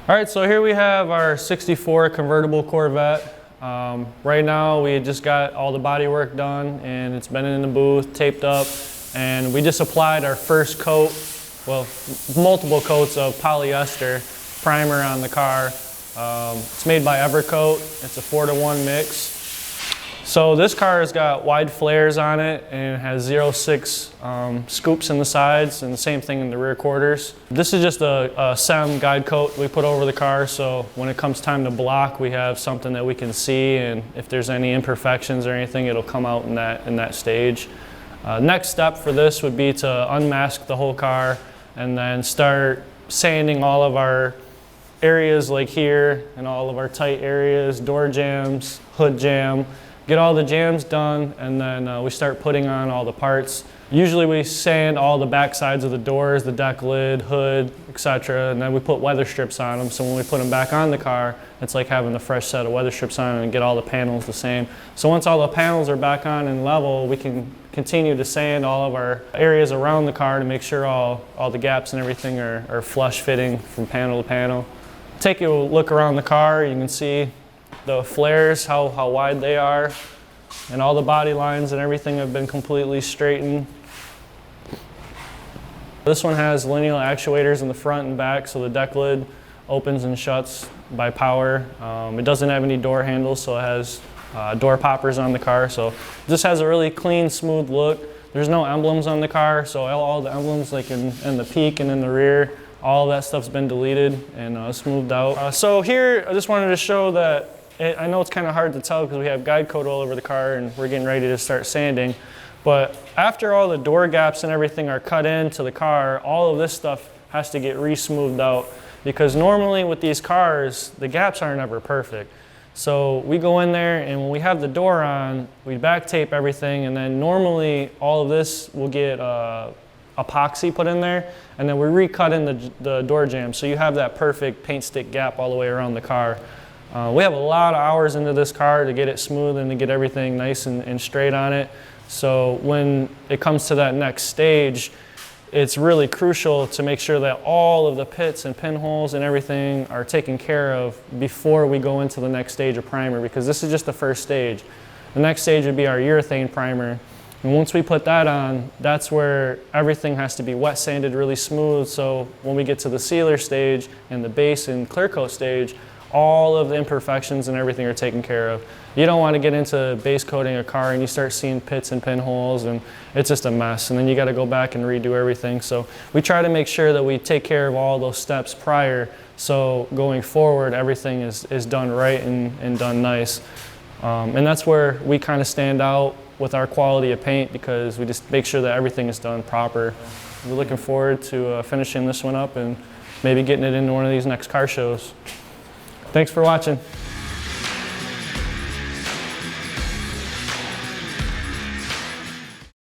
All right, so here we have our 64 convertible Corvette. Right now we just got all the body work done and it's been in the booth, taped up, and we just applied our first coat, well, multiple coats of polyester primer on the car. It's made by Evercoat. It's a 4-to-1 mix. So this car has got wide flares on it and it has 0.6 scoops in the sides, and the same thing in the rear quarters. This is just a SEM guide coat we put over the car, so when it comes time to block, we have something that we can see, and if there's any imperfections or anything, it'll come out in that stage. Next step for this would be to unmask the whole car and then start sanding all of our areas like here and all of our tight areas, door jams, hood jam. Get all the jams done, and then we start putting on all the parts. Usually we sand all the back sides of the doors, the deck lid, hood, etc., and then we put weather strips on them, so when we put them back on the car, it's like having a fresh set of weather strips on and get all the panels the same. So once all the panels are back on and level, we can continue to sand all of our areas around the car to make sure all the gaps and everything are flush fitting from panel to panel. Take a look around the car, you can see the flares, how wide they are, and all the body lines and everything have been completely straightened. This one has lineal actuators in the front and back, so the deck lid opens and shuts by power. It doesn't have any door handles, so it has door poppers on the car. So this has a really clean, smooth look. There's no emblems on the car, so all the emblems like in the peak and in the rear, all that stuff's been deleted and smoothed out. So here, I just wanted to show that I know it's kind of hard to tell because we have guide coat all over the car and we're getting ready to start sanding, but after all the door gaps and everything are cut into the car, all of this stuff has to get re-smoothed out, because normally with these cars, the gaps aren't ever perfect. So we go in there and when we have the door on, we back tape everything, and then normally all of this will get epoxy put in there, and then we recut in the door jamb, so you have that perfect paint stick gap all the way around the car. We have a lot of hours into this car to get it smooth and to get everything nice and straight on it. So when it comes to that next stage, it's really crucial to make sure that all of the pits and pinholes and everything are taken care of before we go into the next stage of primer, because this is just the first stage. The next stage would be our urethane primer. And once we put that on, that's where everything has to be wet sanded really smooth, so when we get to the sealer stage and the base and clear coat stage, all of the imperfections and everything are taken care of. You don't want to get into base coating a car and you start seeing pits and pinholes and it's just a mess, and then you got to go back and redo everything. So we try to make sure that we take care of all those steps prior, so going forward everything is done right and done nice. And that's where we kind of stand out with our quality of paint, because we just make sure that everything is done proper. We're looking forward to finishing this one up and maybe getting it into one of these next car shows. Thanks for watching.